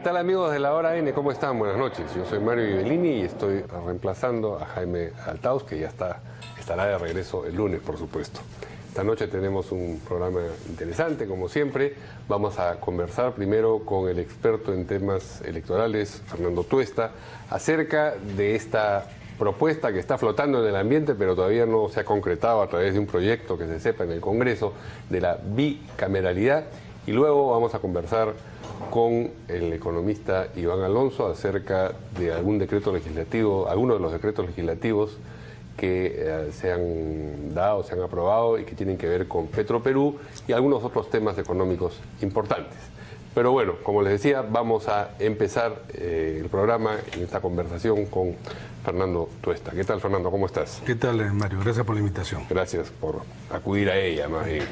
tal amigos de la Hora N? ¿Cómo están? Buenas noches. Yo soy Mario Ibellini y estoy reemplazando a Jaime Altaus, que ya estará de regreso el lunes, por supuesto. Esta noche tenemos un programa interesante, como siempre. Vamos a conversar primero con el experto en temas electorales, Fernando Tuesta, acerca de esta propuesta que está flotando en el ambiente, pero todavía no se ha concretado a través de un proyecto que se sepa en el Congreso, de la bicameralidad. Y luego vamos a conversar con el economista Iván Alonso acerca de algún decreto legislativo, algunos de los decretos legislativos que se han dado, se han aprobado y que tienen que ver con Petroperú y algunos otros temas económicos importantes. Pero bueno, como les decía, vamos a empezar el programa en esta conversación con Fernando Tuesta. ¿Qué tal, Fernando? ¿Cómo estás? ¿Qué tal, Mario? Gracias por la invitación. Gracias por acudir a ella, más bien.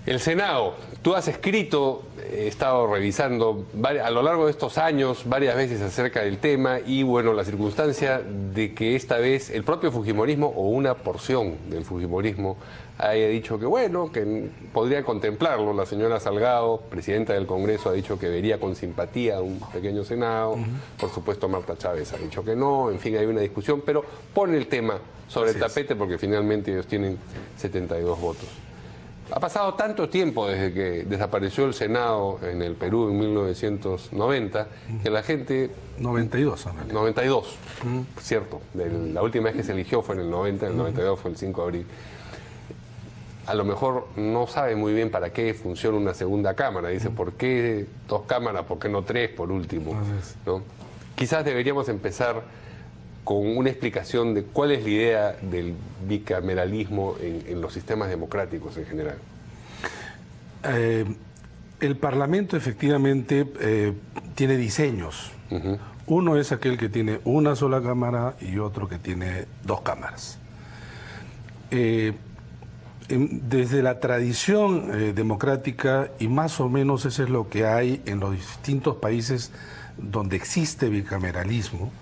El Senado, tú has escrito, he estado revisando a lo largo de estos años varias veces acerca del tema y bueno, la circunstancia de que esta vez el propio fujimorismo o una porción del fujimorismo haya dicho que bueno, que podría contemplarlo. La señora Salgado, presidenta del Congreso, ha dicho que vería con simpatía un pequeño Senado. Por supuesto, Marta Chávez ha dicho que no. En fin, hay una discusión, pero pone el tema sobre el tapete porque finalmente ellos tienen 72 votos. Ha pasado tanto tiempo desde que desapareció el Senado en el Perú en 1990 que la gente... 92, 92, cierto. La última vez que se eligió fue en el 90, en el 92 fue el 5 de abril. A lo mejor no sabe muy bien para qué funciona una segunda cámara. Dice, ¿por qué 2 cámaras? ¿Por qué no 3 por último? ¿No? Quizás deberíamos empezar con una explicación de cuál es la idea del bicameralismo en los sistemas democráticos en general. El Parlamento efectivamente tiene diseños. Uno es aquel que tiene una sola cámara y otro que tiene 2 cámaras. Desde la tradición democrática, y más o menos eso es lo que hay en los distintos países donde existe bicameralismo,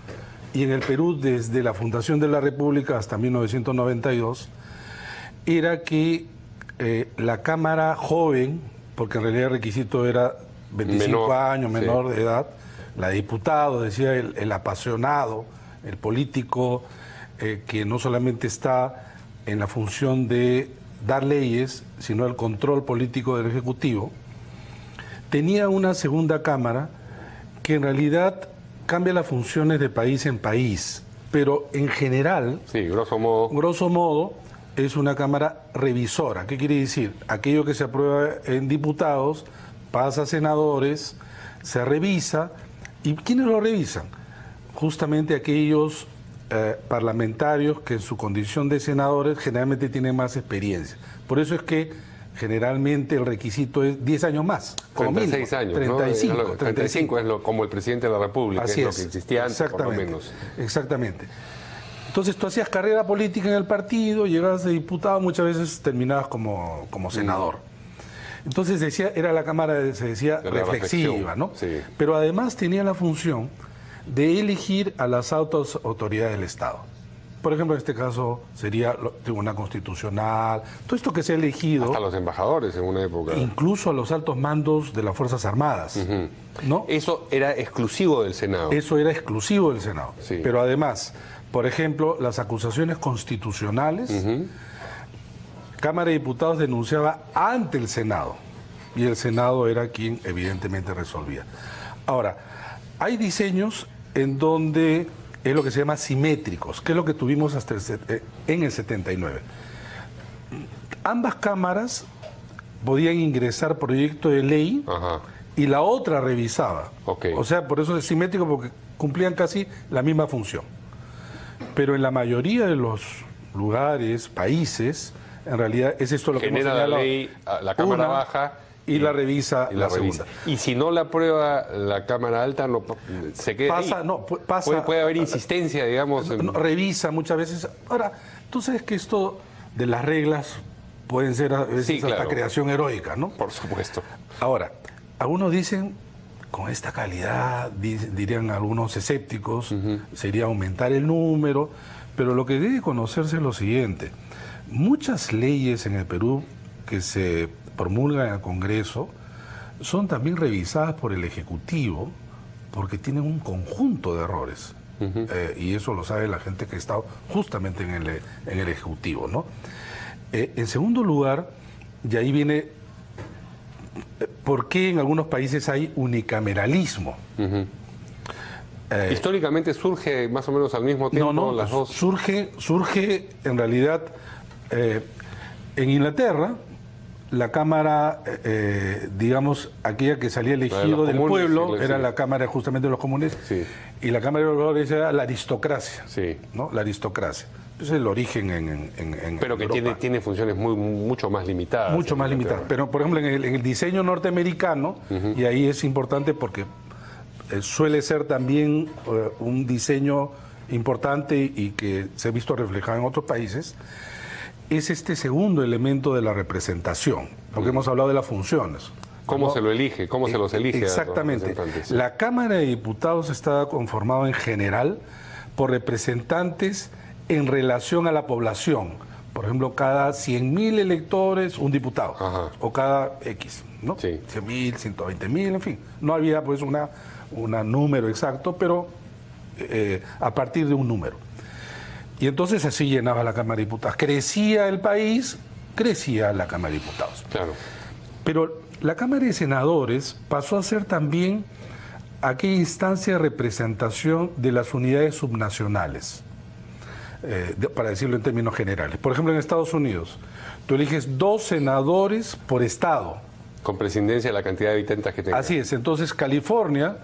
y en el Perú desde la fundación de la República hasta 1992, era que la Cámara joven, porque en realidad el requisito era 25 años, menor de edad, la de diputado, decía el apasionado, el político, que no solamente está en la función de dar leyes, sino el control político del Ejecutivo, tenía una segunda Cámara que en realidad cambia las funciones de país en país, pero en general, grosso modo, es una Cámara revisora. ¿Qué quiere decir? Aquello que se aprueba en diputados pasa a senadores, se revisa. ¿Y quiénes lo revisan? Justamente aquellos parlamentarios que en su condición de senadores generalmente tienen más experiencia. Por eso es que generalmente el requisito es 10 años más. 36 años, 35, ¿no? 35 es como el presidente de la República, así es lo que existía antes, por lo menos. Exactamente. Entonces tú hacías carrera política en el partido, llegabas de diputado, muchas veces terminabas como senador. Entonces era la Cámara, se decía, reflexiva, ¿no? Sí. Pero además tenía la función de elegir a las altas autoridades del Estado. Por ejemplo, en este caso sería Tribunal Constitucional, todo esto que se ha elegido. Hasta los embajadores en una época. Incluso a los altos mandos de las Fuerzas Armadas. ¿No? Eso era exclusivo del Senado. Eso era exclusivo del Senado. Sí. Pero además, por ejemplo, las acusaciones constitucionales, Cámara de Diputados denunciaba ante el Senado. Y el Senado era quien evidentemente resolvía. Ahora, hay diseños en donde es lo que se llama simétricos, que es lo que tuvimos hasta en el 79. Ambas cámaras podían ingresar proyecto de ley y la otra revisaba. O sea, por eso es simétrico, porque cumplían casi la misma función. Pero en la mayoría de los lugares, países, en realidad es esto lo que hemos señalado. La ley, la Cámara baja y la revisa la segunda. Y si no la aprueba la Cámara alta, no se queda ahí. Puede haber insistencia, digamos. Revisa muchas veces. Ahora, tú sabes que esto de las reglas pueden ser a veces hasta creación heroica, ¿no? Por supuesto. Ahora, algunos dicen, con esta calidad, dirían algunos escépticos, sería aumentar el número, pero lo que debe conocerse es lo siguiente. Muchas leyes en el Perú que se promulgan en el Congreso son también revisadas por el Ejecutivo porque tienen un conjunto de errores. Y eso lo sabe la gente que ha estado justamente en el Ejecutivo, ¿no? En segundo lugar, y ahí viene por qué en algunos países hay unicameralismo. Históricamente surge más o menos al mismo tiempo las dos. Surge en realidad en Inglaterra. La Cámara, digamos, aquella que salía elegido del pueblo, era la Cámara justamente de los comunes, y la Cámara de los Lores era la aristocracia, ¿no? La aristocracia. Ese es el origen en pero que Europa. tiene funciones mucho más limitadas. Mucho más limitadas. Pero, por ejemplo, en el diseño norteamericano, y ahí es importante porque suele ser también un diseño importante y que se ha visto reflejado en otros países, es este segundo elemento de la representación, porque hemos hablado de las funciones. ¿Cómo se lo elige? ¿Cómo se los elige? Exactamente. La Cámara de Diputados está conformada en general por representantes en relación a la población. Por ejemplo, cada 100.000 electores, un diputado. O cada X, ¿no? 100.000, 120.000, en fin. No había pues un número exacto, pero a partir de un número. Y entonces así llenaba la Cámara de Diputados. Crecía el país, crecía la Cámara de Diputados. Claro. Pero la Cámara de Senadores pasó a ser también aquella instancia de representación de las unidades subnacionales, para decirlo en términos generales. Por ejemplo, en Estados Unidos, tú eliges 2 senadores por estado. Con presidencia la cantidad de habitantes que tenga. Así es. Entonces, California,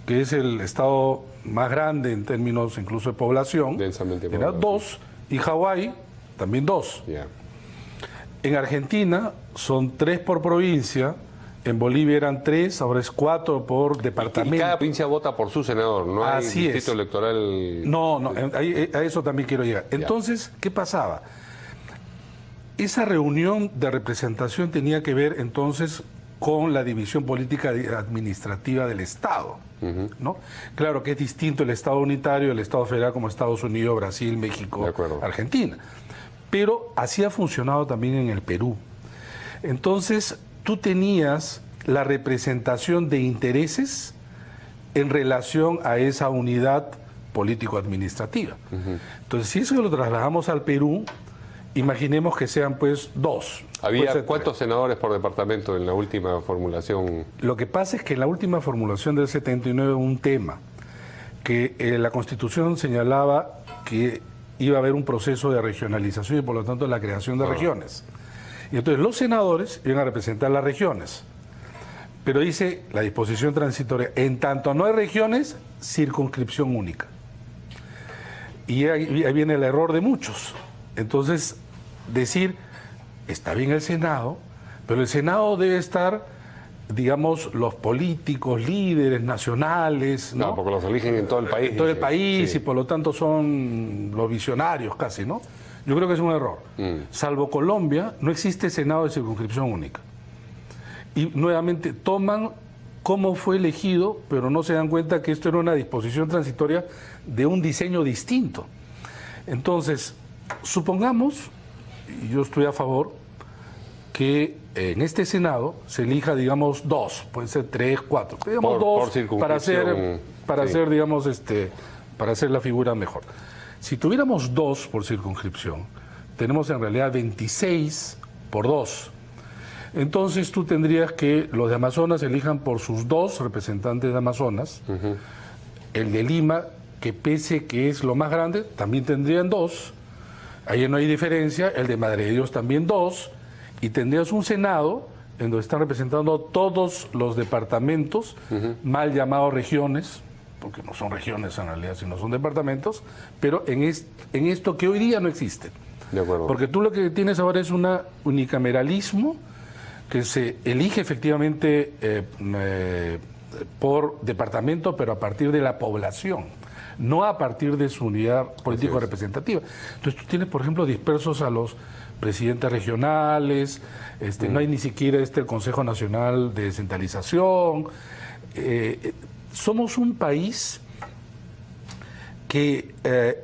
que es el estado más grande en términos incluso de población, densamente era 2, y Hawái también 2. En Argentina son 3 por provincia, en Bolivia eran 3, ahora es 4 por departamento. Y cada provincia vota por su senador, no hay distrito electoral. No, a eso también quiero llegar. Entonces, ¿qué pasaba? Esa reunión de representación tenía que ver entonces con la división política administrativa del Estado, ¿no? Claro que es distinto el Estado unitario, el Estado federal como Estados Unidos, Brasil, México, Argentina. Pero así ha funcionado también en el Perú. Entonces, tú tenías la representación de intereses en relación a esa unidad político-administrativa. Entonces, si eso lo trasladamos al Perú, imaginemos que sean pues 2. ¿Había cuántos senadores por departamento en la última formulación? Lo que pasa es que en la última formulación del 79 hubo un tema, que la Constitución señalaba que iba a haber un proceso de regionalización y por lo tanto la creación de regiones. Y entonces los senadores iban a representar las regiones. Pero dice la disposición transitoria, en tanto no hay regiones, circunscripción única. Y ahí viene el error de muchos. Entonces, decir, está bien el Senado, pero el Senado debe estar, digamos, los políticos, líderes nacionales, ¿no? Porque los eligen en todo el país. En todo el país, y por lo tanto son los visionarios casi, ¿no? Yo creo que es un error. Salvo Colombia, no existe Senado de circunscripción única. Y nuevamente toman cómo fue elegido, pero no se dan cuenta que esto era una disposición transitoria de un diseño distinto. Entonces, supongamos, y yo estoy a favor, que en este Senado se elija, digamos, 2, pueden ser 3, 4, digamos 2 para hacer, digamos, para hacer la figura mejor. Si tuviéramos 2 por circunscripción, tenemos en realidad 26 por 2. Entonces tú tendrías que los de Amazonas elijan por sus 2 representantes de Amazonas, el de Lima, que pese que es lo más grande, también tendrían 2. Ahí no hay diferencia, el de Madre de Dios también 2, y tendrías un Senado en donde están representando todos los departamentos, mal llamados regiones, porque no son regiones en realidad, sino son departamentos, pero en esto que hoy día no existe. De acuerdo. Porque tú lo que tienes ahora es un unicameralismo que se elige efectivamente por departamento, pero a partir de la población, no a partir de su unidad político representativa. Entonces tú tienes, por ejemplo, dispersos a los presidentes regionales, no hay ni siquiera el Consejo Nacional de Descentralización. Somos un país que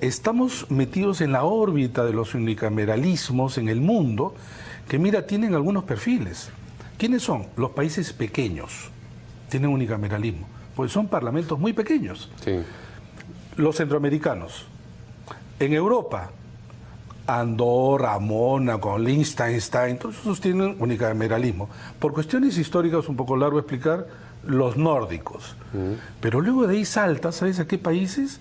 estamos metidos en la órbita de los unicameralismos en el mundo, que mira, tienen algunos perfiles. ¿quiénes son? Los países pequeños tienen unicameralismo, pues son parlamentos muy pequeños. Sí. Los centroamericanos. En Europa, Andorra, Mónaco, Liechtenstein, todos esos tienen unicameralismo. Por cuestiones históricas, un poco largo explicar, los nórdicos. Pero luego de ahí salta, ¿sabes a qué países?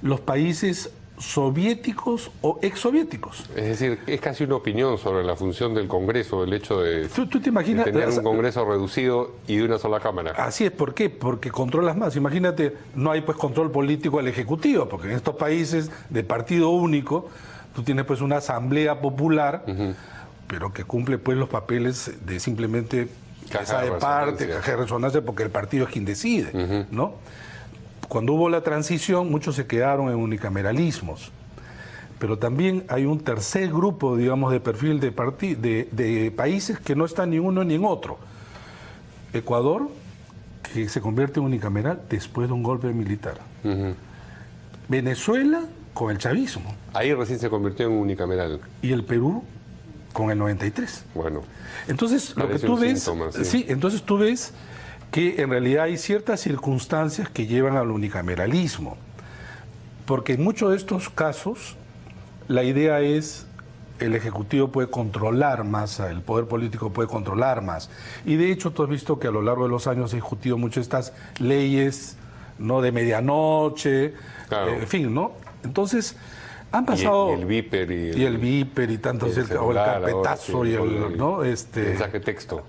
Los países soviéticos o exsoviéticos. Es decir, es casi una opinión sobre la función del Congreso, el hecho de, ¿Tú te imaginas, de tener un Congreso reducido y de una sola Cámara. Así es, ¿por qué? Porque controlas más. Imagínate, no hay pues control político al Ejecutivo, porque en estos países de partido único, tú tienes pues una asamblea popular, pero que cumple pues los papeles de simplemente caja de parte, caja de resonancia, porque el partido es quien decide, ¿no? Cuando hubo la transición, muchos se quedaron en unicameralismos. Pero también hay un tercer grupo, digamos, de perfil de países que no están ni uno ni en otro. Ecuador, que se convierte en unicameral después de un golpe militar. Venezuela, con el chavismo. Ahí recién se convirtió en unicameral. Y el Perú, con el 93. Bueno. Entonces, lo que tú ves... síntoma, sí. Sí, entonces tú ves que en realidad hay ciertas circunstancias que llevan al unicameralismo. Porque en muchos de estos casos, la idea es el Ejecutivo puede controlar más, el poder político puede controlar más. Y de hecho, tú has visto que a lo largo de los años se han discutido mucho estas leyes, ¿no?, de medianoche, claro. En fin, ¿no? Entonces, han pasado... Y el Viper y el Viper y tantos, o el carpetazo ahora, sí, y el, ¿no? mensaje texto.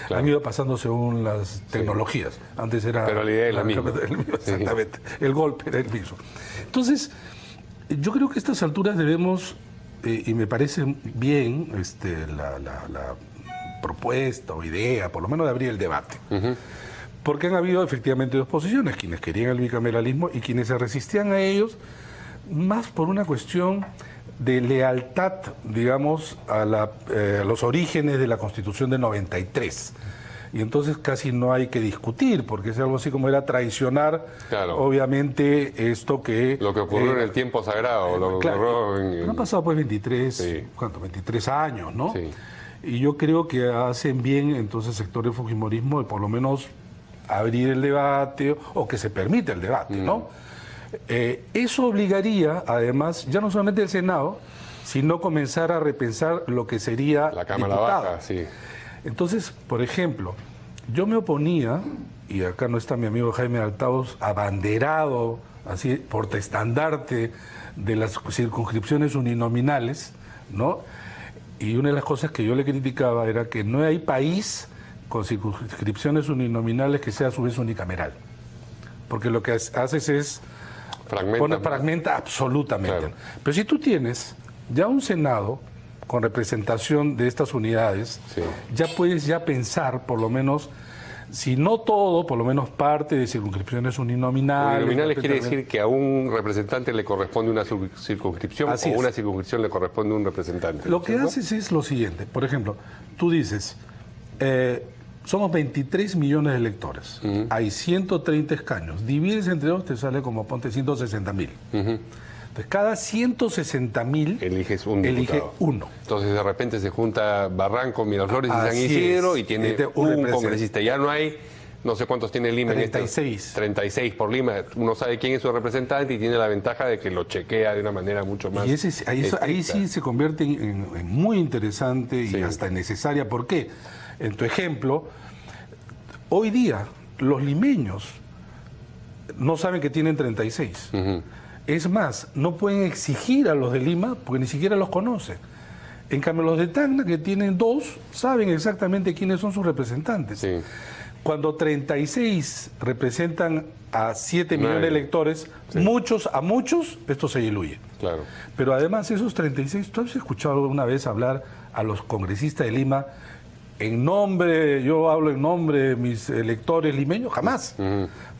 Claro. Han ido pasando según las tecnologías. Antes era... Pero la idea es la misma. Exactamente. Sí. El golpe era el mismo. Entonces, yo creo que a estas alturas debemos, y me parece bien la propuesta o idea, por lo menos de abrir el debate. Porque han habido efectivamente dos posiciones, quienes querían el bicameralismo y quienes se resistían a ellos, más por una cuestión de lealtad, digamos, a los orígenes de la Constitución de 93. Y entonces casi no hay que discutir, porque es algo así como era traicionar, claro, obviamente, esto que... Lo que ocurrió en el tiempo sagrado, lo que ocurrió en... Han pasado pues 23, sí, ¿cuánto? 23 años, ¿no? Sí. Y yo creo que hacen bien entonces sector del fujimorismo de por lo menos abrir el debate o que se permita el debate, ¿no? Eso obligaría, además, ya no solamente el Senado, sino comenzar a repensar lo que sería la Cámara diputado. Baja, sí. Entonces, por ejemplo, yo me oponía, y acá no está mi amigo Jaime Althaus, abanderado, así, portaestandarte de las circunscripciones uninominales, ¿no? Y una de las cosas que yo le criticaba era que no hay país con circunscripciones uninominales que sea a su vez unicameral. Porque lo que haces es... Fragmenta absolutamente. Claro. Pero si tú tienes ya un Senado con representación de estas unidades, sí, ya puedes pensar, por lo menos, si no todo, por lo menos parte de circunscripciones uninominales. Uninominales quiere decir que a un representante le corresponde una circunscripción o a una circunscripción le corresponde un representante. Lo que haces es lo siguiente. Por ejemplo, tú dices... somos 23 millones de electores, hay 130 escaños, divides entre dos, te sale como, ponte, 160.000. Entonces, cada 160.000 elige uno. Entonces, de repente se junta Barranco, Miraflores y San Isidro y tiene un congresista. Ya no hay, no sé cuántos tiene Lima 36. 36 por Lima. Uno sabe quién es su representante y tiene la ventaja de que lo chequea de una manera mucho más... Y ahí sí se convierte en muy interesante y hasta necesaria. ¿Por qué? En tu ejemplo, hoy día los limeños no saben que tienen 36. Es más, no pueden exigir a los de Lima porque ni siquiera los conocen. En cambio, los de Tacna, que tienen 2, saben exactamente quiénes son sus representantes. Sí. Cuando 36 representan a 7 millones de electores, sí, a muchos, esto se diluye. Claro. Pero además, esos 36, ¿tú has escuchado alguna vez hablar a los congresistas de Lima en nombre, yo hablo en nombre de mis electores limeños? Jamás.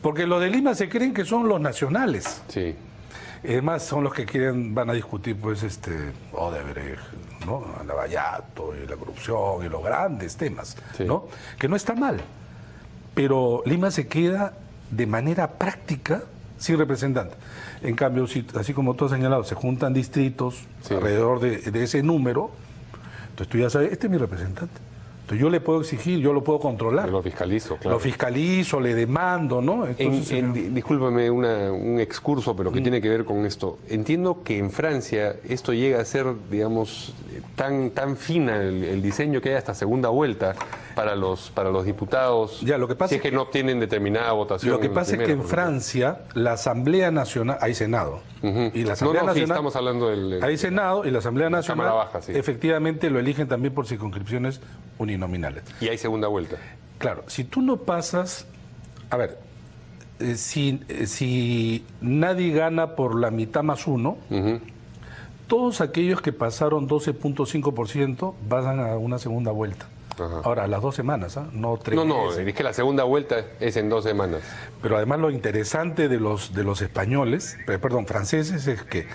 Porque los de Lima se creen que son los nacionales. Sí. Además, son los que van a discutir, pues, Odebrecht, ¿no? Lavallato y la corrupción y los grandes temas, sí, ¿no? Que no está mal. Pero Lima se queda de manera práctica sin representante. En cambio, así como tú has señalado, se juntan distritos, sí, alrededor de ese número, entonces tú ya sabes, este es mi representante. Entonces yo le puedo exigir, yo lo puedo controlar. Lo fiscalizo, claro. Lo fiscalizo, le demando, ¿no? Entonces, discúlpame un excurso, pero que tiene que ver con esto. Entiendo que en Francia esto llega a ser, digamos, tan fina el diseño que hay hasta segunda vuelta para los diputados, ya, lo que pasa si es que no obtienen determinada votación. Lo que pasa es que en Francia la Asamblea Nacional, hay Senado, y la Asamblea Nacional, sí, estamos hablando hay Senado y la Asamblea Nacional baja, sí. Efectivamente lo eligen también por circunscripciones uninominales. Y hay segunda vuelta. Claro, si tú no pasas, a ver, si nadie gana por la mitad más uno, todos aquellos que pasaron 12.5% van a una segunda vuelta. Ajá. Ahora, a las 2 semanas, no 3 meses. No, es que la segunda vuelta es en 2 semanas. Pero además lo interesante de los españoles, franceses, es que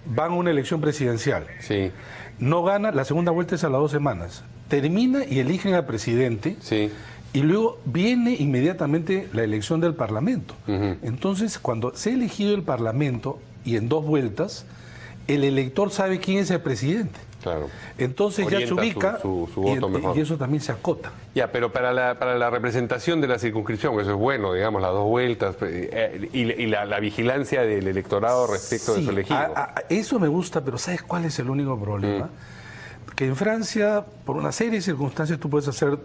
van a una elección presidencial. Sí. No gana, la segunda vuelta es a las 2 semanas. Termina y eligen al presidente. Sí. Y luego viene inmediatamente la elección del Parlamento. Entonces, cuando se ha elegido el Parlamento y en 2 vueltas, el elector sabe quién es el presidente. Claro. Entonces orienta, ya se ubica su voto mejor. Y eso también se acota. Ya, pero para la representación de la circunscripción, eso es bueno, digamos, las 2 vueltas y la vigilancia del electorado respecto de su elegido. Eso me gusta, pero ¿sabes cuál es el único problema? Que en Francia, por una serie de circunstancias, tú puedes hacer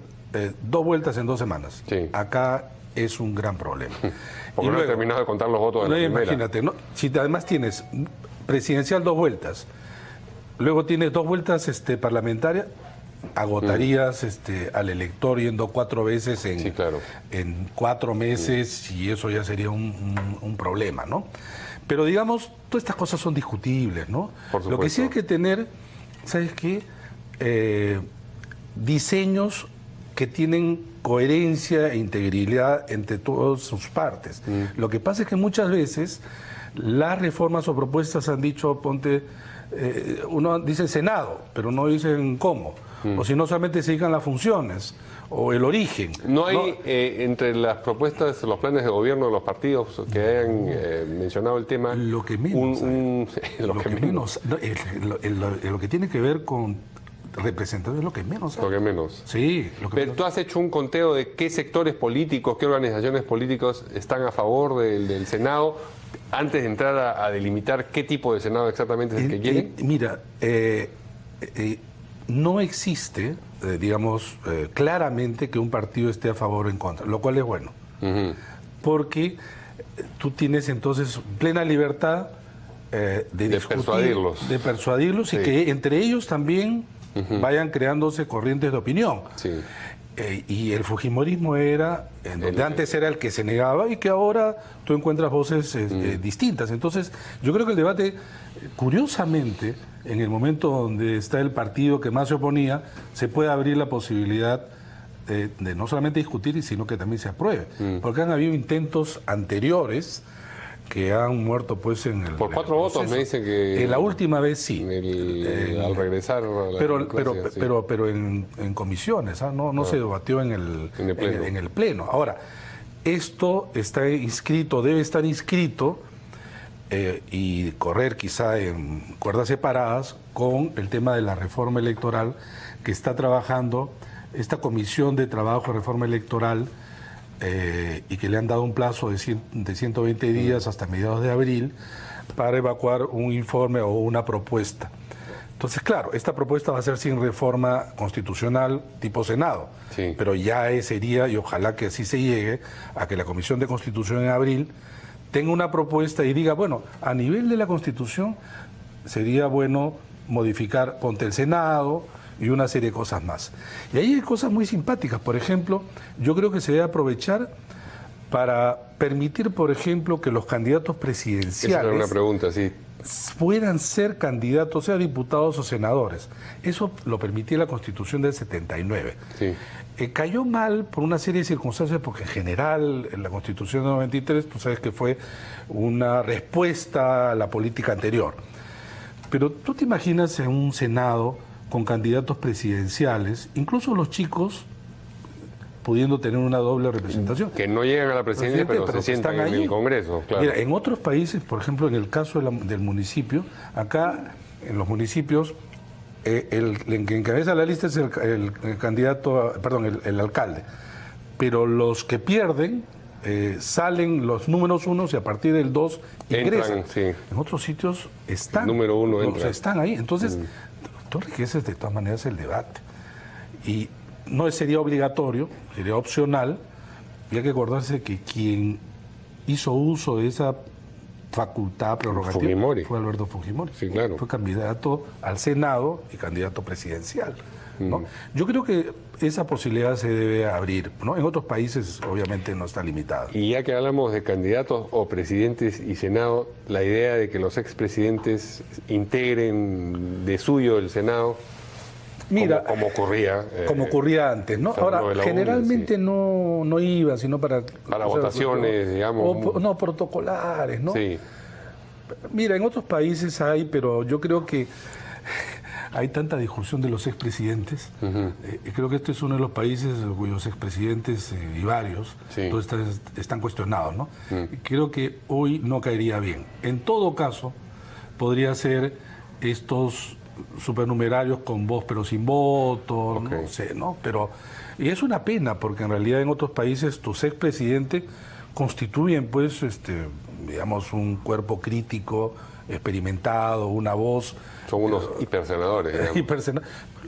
2 vueltas en 2 semanas. Sí. Acá es un gran problema. Porque no he terminado de contar los votos de la primera. Imagínate, ¿no? Si además tienes presidencial 2 vueltas, luego tienes 2 vueltas parlamentarias, agotarías al elector yendo 4 veces en 4 meses y eso ya sería un problema, ¿no? Pero digamos, todas estas cosas son discutibles, ¿no? Lo que sí hay que tener, ¿sabes qué? Diseños que tienen coherencia e integridad entre todas sus partes. Lo que pasa es que muchas veces las reformas o propuestas han dicho, uno dice Senado, pero no dicen cómo. O si no, solamente se digan las funciones o el origen. ¿No hay entre las propuestas, los planes de gobierno de los partidos que hayan mencionado el tema? Lo que menos. Lo que tiene que ver con representación es lo que menos. Lo que menos. Sí. Pero tú has hecho un conteo de qué sectores políticos, qué organizaciones políticos están a favor del Senado antes de entrar a delimitar qué tipo de Senado exactamente es el que quieren. Mira, no existe, digamos, claramente que un partido esté a favor o en contra, lo cual es bueno. Porque tú tienes entonces plena libertad de discutir, persuadirlos sí. Y que entre ellos también vayan creándose corrientes de opinión. Sí. Y el fujimorismo era, en donde antes era el que se negaba y que ahora tú encuentras voces distintas. Entonces, yo creo que el debate, curiosamente, en el momento donde está el partido que más se oponía, se puede abrir la posibilidad de no solamente discutir, sino que también se apruebe. Porque han habido intentos anteriores que han muerto pues en el... Por 4 votos me dicen que... En la última vez sí. Al regresar... Pero en comisiones, no se debatió en el pleno. Ahora, esto está inscrito, debe estar inscrito y correr quizá en cuerdas separadas con el tema de la reforma electoral que está trabajando esta comisión de trabajo de reforma electoral y que le han dado un plazo de 120 días hasta mediados de abril para evacuar un informe o una propuesta. Entonces, claro, esta propuesta va a ser sin reforma constitucional tipo Senado, sí. Pero ya sería, y ojalá que así se llegue, a que la Comisión de Constitución en abril tenga una propuesta y diga, bueno, a nivel de la Constitución sería bueno modificar, ponte el Senado y una serie de cosas más. Y ahí hay cosas muy simpáticas. Por ejemplo, yo creo que se debe aprovechar para permitir, por ejemplo, que los candidatos presidenciales... Esa era una pregunta, sí. Puedan ser candidatos, sea diputados o senadores. Eso lo permitía la Constitución del 79. Sí. Cayó mal por una serie de circunstancias, porque en general en la Constitución del 93, tú sabes que fue una respuesta a la política anterior. Pero tú te imaginas en un Senado con candidatos presidenciales, incluso los chicos pudiendo tener una doble representación. Que no llegan a la presidencia, pero se sientan en el Congreso. Claro. Mira, en otros países, por ejemplo, en el caso del municipio, acá en los municipios el que encabeza la lista es el candidato, perdón, el alcalde. Pero los que pierden, salen los números unos y a partir del 2 ingresan. Sí. En otros sitios están. El número 1 entra. Están ahí. Entonces, tú enriqueces de todas maneras el debate. Y no sería obligatorio, sería opcional. Y hay que acordarse que quien hizo uso de esa facultad prerrogativa Fujimori. fue Alberto Fujimori. Sí, claro. Fue candidato al Senado y candidato presidencial, ¿no? Yo creo que esa posibilidad se debe abrir, ¿no? En otros países obviamente no está limitada. Y ya que hablamos de candidatos o presidentes y Senado, la idea de que los expresidentes integren de suyo el Senado, Mira, como ocurría. Como ocurría antes, ¿no? Ahora, generalmente no iban, sino para votaciones, digamos. No, protocolares, ¿no? Sí. Mira, en otros países hay, pero yo creo que hay tanta discusión de los expresidentes. Creo que este es uno de los países cuyos expresidentes, y varios, todos están cuestionados, ¿no? Creo que hoy no caería bien. En todo caso, podría ser estos supernumerarios con voz pero sin voto, no sé, ¿no? Pero, y es una pena, porque en realidad en otros países tus expresidentes constituyen, pues, digamos, un cuerpo crítico, experimentado, una voz. Son unos hipersenadores.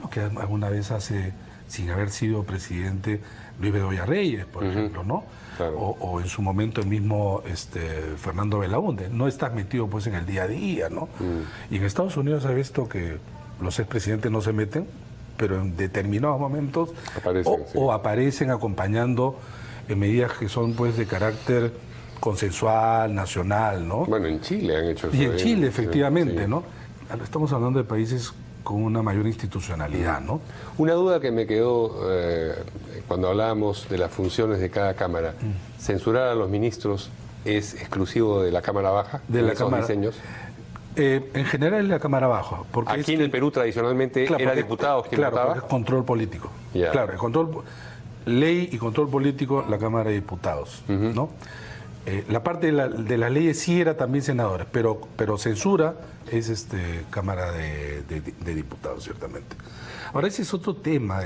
Lo que alguna vez hace, sin haber sido presidente, Luis Bedoya Reyes, por ejemplo, ¿no? Claro. O en su momento el mismo Fernando Belaúnde. No estás metido pues en el día a día, ¿no? Y en Estados Unidos ha visto que los expresidentes no se meten, pero en determinados momentos aparecen acompañando en medidas que son pues de carácter consensual, nacional, ¿no? Bueno, en Chile han hecho eso. Y en Chile, efectivamente, ¿no? Estamos hablando de países con una mayor institucionalidad, ¿no? Una duda que me quedó cuando hablábamos de las funciones de cada Cámara. ¿Censurar a los ministros es exclusivo de la Cámara Baja? De la Cámara. Diseños? En general es la Cámara Baja. Porque aquí en el Perú tradicionalmente era diputados quien votaba. Claro, es control político. Yeah. Claro, ley y control político, la Cámara de Diputados, ¿no? La parte de las leyes sí era también senadores, pero censura es Cámara de Diputados, ciertamente. Ahora, ese es otro tema,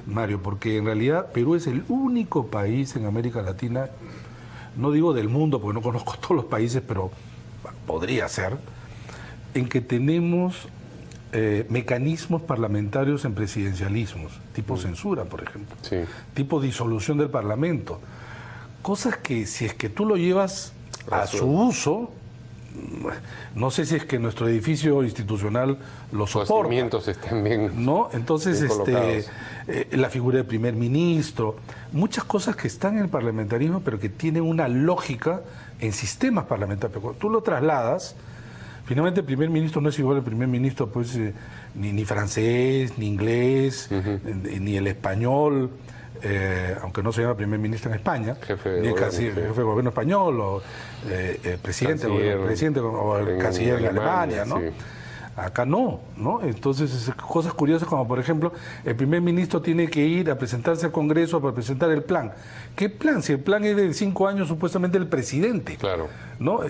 Mario, porque en realidad Perú es el único país en América Latina, no digo del mundo, porque no conozco todos los países, pero podría ser, en que tenemos mecanismos parlamentarios en presidencialismos, tipo censura, por ejemplo, tipo disolución del Parlamento. Cosas que si es que tú lo llevas a su uso, no sé si es que nuestro edificio institucional lo soporta. Los cimientos están bien, ¿no? Entonces, bien la figura del primer ministro, muchas cosas que están en el parlamentarismo, pero que tienen una lógica en sistemas parlamentarios. Pero cuando tú lo trasladas, finalmente el primer ministro no es igual al primer ministro, pues, ni francés, ni inglés, ni el español. Aunque no se llama primer ministro en España, jefe de gobierno español, o presidente o el canciller en Alemania, ¿no? Acá no. Entonces, cosas curiosas como, por ejemplo, el primer ministro tiene que ir a presentarse al Congreso para presentar el plan. ¿Qué plan? Si el plan es de 5 años, supuestamente el presidente. Claro. ¿No?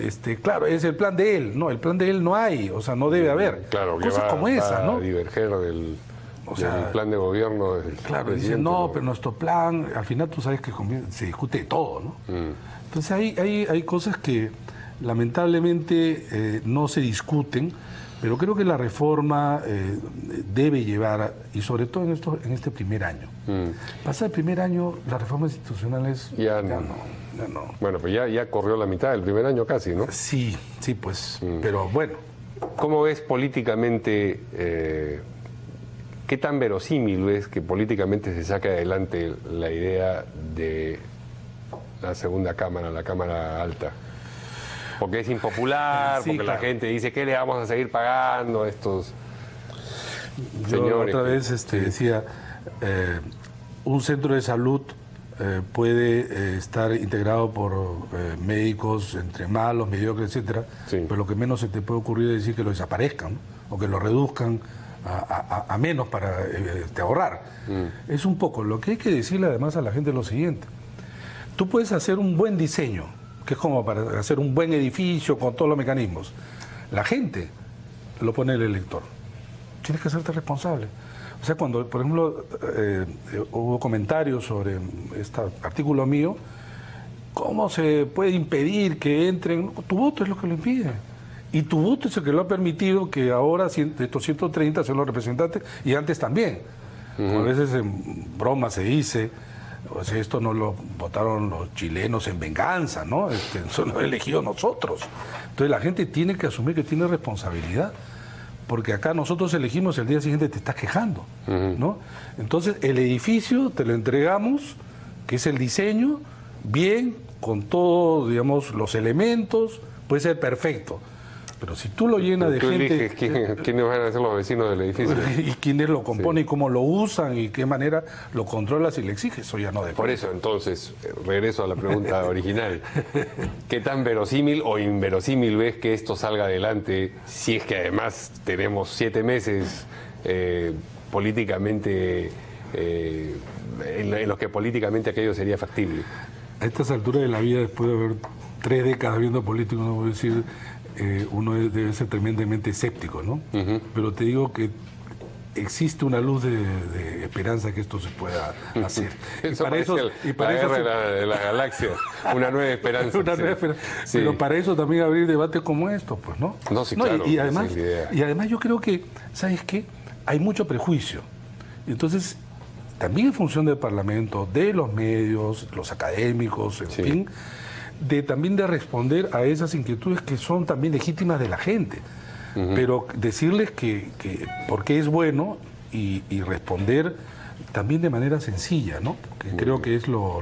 Claro, es el plan de él. No, el plan de él no hay, o sea, no debe haber. Claro, cosas como esas, ¿no? Diverger del plan de gobierno del claro, dicen, pero nuestro plan, al final tú sabes que se discute de todo, ¿no? Entonces hay cosas que lamentablemente no se discuten, pero creo que la reforma debe llevar, y sobre todo en este primer año. Pasa el primer año, las reformas institucionales ya no. Bueno, pues ya corrió la mitad del primer año casi, ¿no? Sí, pues, pero bueno. ¿Cómo ves políticamente... ¿Qué tan verosímil es que políticamente se saque adelante la idea de la segunda Cámara, la Cámara Alta? Porque es impopular, porque la gente dice, ¿qué le vamos a seguir pagando a estos señores? Yo otra vez decía, un centro de salud puede estar integrado por médicos entre malos, mediocres, etcétera, pero lo que menos se te puede ocurrir es decir que lo desaparezcan, ¿no? O que lo reduzcan a menos para ahorrar. Es un poco lo que hay que decirle además a la gente lo siguiente: tú puedes hacer un buen diseño, que es como para hacer un buen edificio con todos los mecanismos. La gente lo pone el elector. tienes que hacerte responsable. O sea, cuando, por ejemplo, hubo comentarios sobre este artículo mío, ¿cómo se puede impedir que entren? Tu voto es lo que lo impide. Y tu voto es el que lo ha permitido que ahora estos 130 sean los representantes, y antes también. A veces en broma se dice, o sea, esto no lo votaron los chilenos en venganza, ¿no? Eso lo hemos elegido nosotros. Entonces la gente tiene que asumir que tiene responsabilidad, porque acá nosotros elegimos, el día siguiente te estás quejando, ¿no? Entonces el edificio te lo entregamos, que es el diseño, bien, con todos, digamos, los elementos, puede ser perfecto. Pero si tú lo llenas de gente... Eliges quiénes van a ser los vecinos del edificio. Y quiénes lo componen, y cómo lo usan, y qué manera lo controlas y le exiges, eso ya no depende. Por eso, entonces, regreso a la pregunta original. ¿Qué tan verosímil o inverosímil ves que esto salga adelante, si es que además tenemos 7 meses políticamente, en los que políticamente aquello sería factible? A estas alturas de la vida, después de haber 3 décadas viendo políticos, no voy a decir... uno debe ser tremendamente escéptico, ¿no? Pero te digo que existe una luz de esperanza que esto se pueda hacer. Eso para eso de la galaxia, una nueva esperanza. Una nueva esperanza. Sí. Pero para eso también abrir debates como estos, pues, ¿no? No, sí, claro. Y además yo creo que, ¿sabes qué? Hay mucho prejuicio. Entonces, también en función del Parlamento, de los medios, los académicos, en fin, también de responder a esas inquietudes que son también legítimas de la gente. Pero decirles que por qué es bueno y responder también de manera sencilla, ¿no? Que creo que es lo